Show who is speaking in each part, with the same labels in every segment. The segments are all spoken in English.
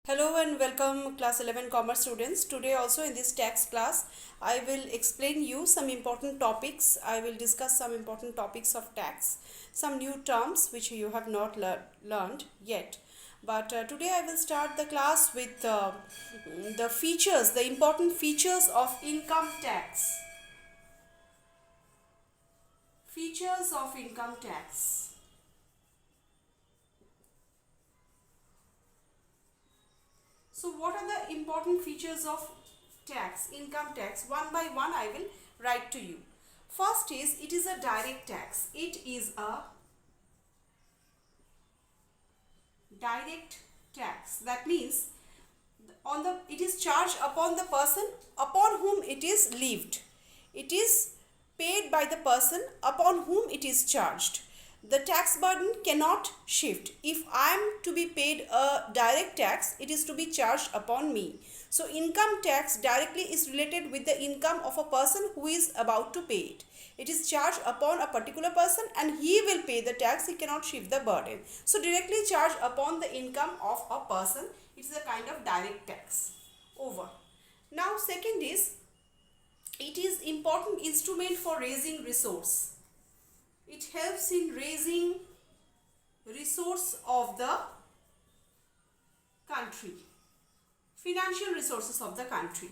Speaker 1: Hello and welcome class 11 commerce students. Today also in this tax class I will explain you some important topics. I will discuss some important topics of tax, some new terms which you have not learned yet. But today I will start the class with the features, the important features of income tax. Features of income tax. So what are the important features of tax, income tax? One by one I will write to you. First is, it is a direct tax. It is a direct tax. That means it is charged upon the person upon whom it is levied. It is paid by the person upon whom it is charged. The tax burden cannot shift. If I am to be paid a direct tax, it is to be charged upon me. So income tax directly is related with the income of a person who is about to pay it. It is charged upon a particular person and he will pay the tax. He cannot shift the burden. So directly charged upon the income of a person. It is a kind of direct tax. Over. Now second is, it is important instrument for raising resource. It helps in raising resource of the country, financial resources of the country.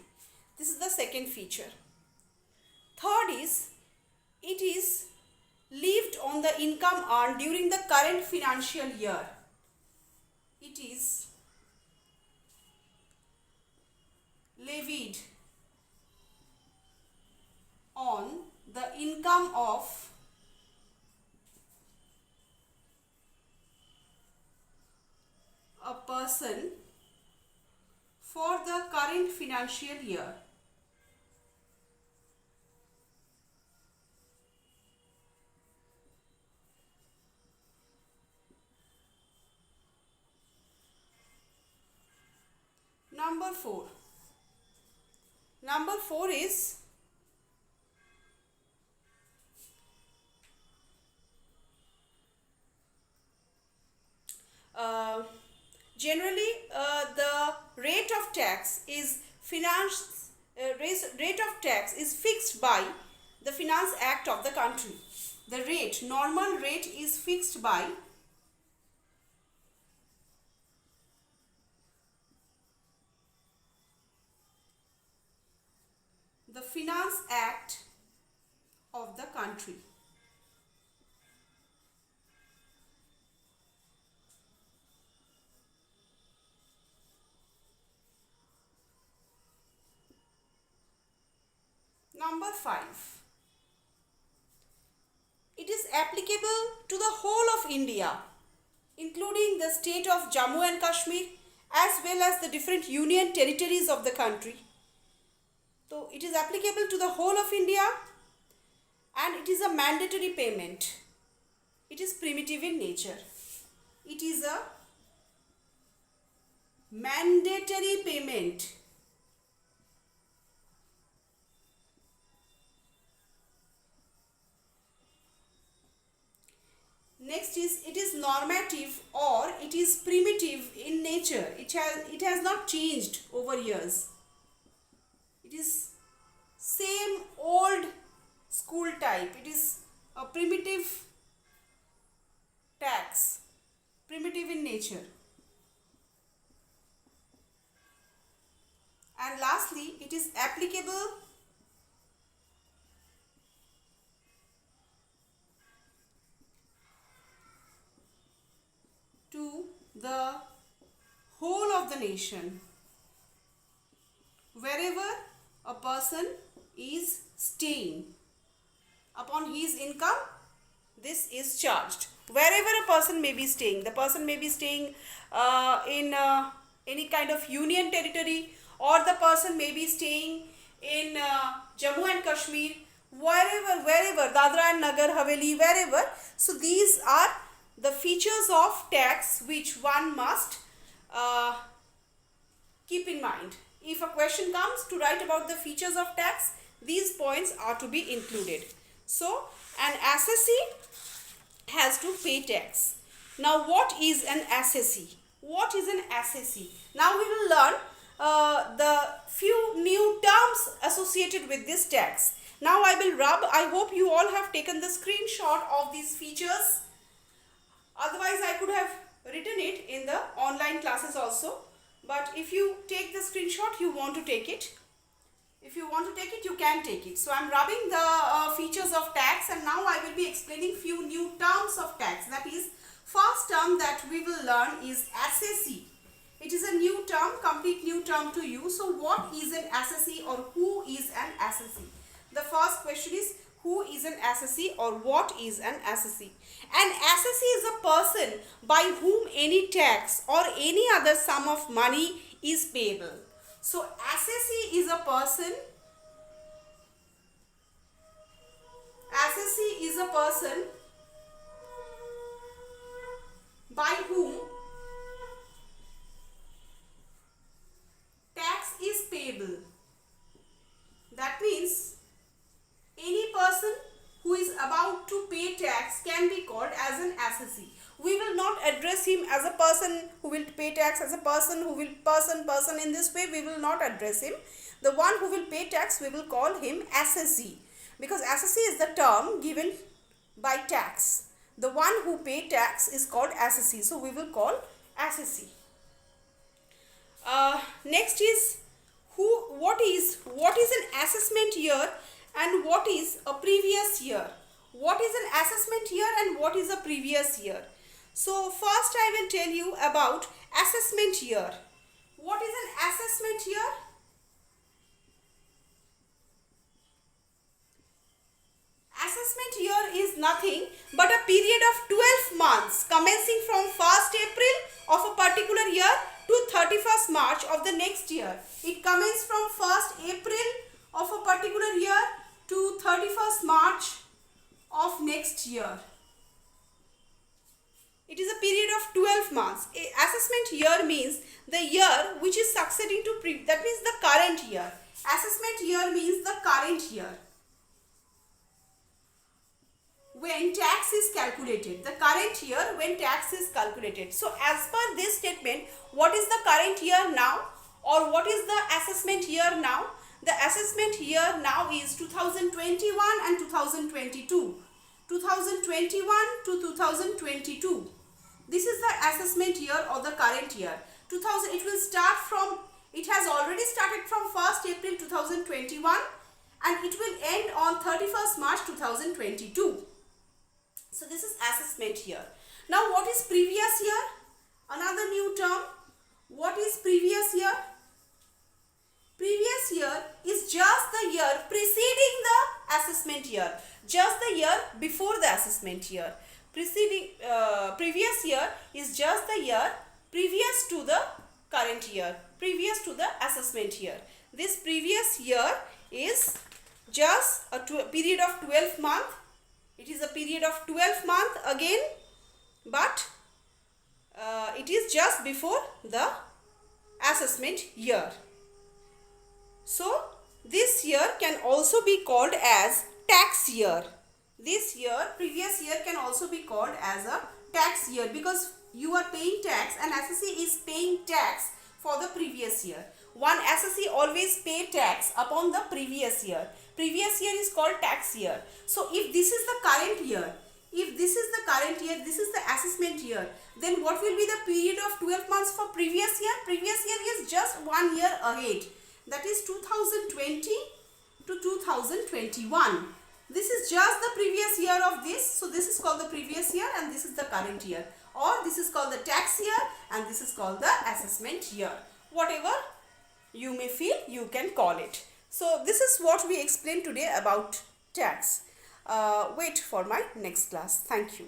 Speaker 1: This is the second feature. Third is, it is levied on the income earned during the current financial year. It is levied on the income of a person for the current financial year. Number 4. Number 4 is generally the rate of tax is rate of tax is fixed by the Finance Act of the country. The rate, normal rate, is fixed by the Finance Act of the country. Number 5. It is applicable to the whole of India, including the state of Jammu and Kashmir as well as the different union territories of the country. So it is applicable to the whole of India and it is a mandatory payment. It is primitive in nature. It is a mandatory payment. Next is, it is normative or it is primitive in nature. It has not changed over years. It is same old school type. It is a primitive tax, primitive in nature. And lastly, it is applicable to the whole of the nation. Wherever a person is staying, upon his income, this is charged. Wherever a person may be staying, the person may be staying in any kind of union territory, or the person may be staying in Jammu and Kashmir, wherever, Dadra and Nagar Haveli, wherever. So these are the features of tax which one must keep in mind. If a question comes to write about the features of tax, these points are to be included. So an assessee has to pay tax. Now what is an assessee? what is an assessee? Now we will learn the few new terms associated with this tax. Now I will rub. I hope you all have taken the screenshot of these features. Otherwise I could have written it in the online classes also. But if you take the screenshot, you want to take it. If you want to take it, you can take it. So I am rubbing the features of tax, and now I will be explaining few new terms of tax. That is, first term that we will learn is assessee. It is a new term, complete new term to you. So what is an assessee or who is an assessee? The first question is, who is an assessee or what is an assessee? An assessee is a person by whom any tax or any other sum of money is payable. So assessee is a person, by whom tax is payable. That means any person who is about to pay tax can be called as an assessee. We will not address him as a person who will pay tax, as a person who will person in this way. We will not address him. The one who will pay tax, we will call him assessee, because assessee is the term given by tax. The one who pay tax is called assessee. So we will call assessee. Next is what is an assessment year and what is a previous year. What is an assessment year and what is a previous year? So first I will tell you about assessment year. What is an assessment year? Assessment year is nothing but a period of 12 months commencing from 1st April of a particular year to 31st March of the next year. It commences from 1st April of a particular year to 31st March of next year. It is a period of 12 months. Assessment year means the year which is succeeding to that means the current year. Assessment year means the current year when tax is calculated. The current year when tax is calculated. So as per this statement, what is the current year now or what is the assessment year now? The assessment year now is 2021 and 2022. 2021 to 2022. This is the assessment year or the current year. It will start from, it has already started from 1st April 2021 and it will end on 31st March 2022. So this is assessment year. Now what is previous year? Another new term. What is previous year? Previous year is just the year preceding the assessment year. Just the year before the assessment year. Previous year is just the year previous to the current year, previous to the assessment year. This previous year is just a period of 12 months. It is a period of 12 months again, but it is just before the assessment year. So this year can also be called as tax year. This year, previous year, can also be called as a tax year because you are paying tax and assessee is paying tax for the previous year. One assessee always pay tax upon the previous year. Previous year is called tax year. So if this is the current year, this is the assessment year, then what will be the period of 12 months for previous year? Previous year is just 1 year ahead. That is 2020 to 2021. This is just the previous year of this. So this is called the previous year and this is the current year. Or this is called the tax year and this is called the assessment year. Whatever you may feel, you can call it. So this is what we explained today about tax. Wait for my next class. Thank you.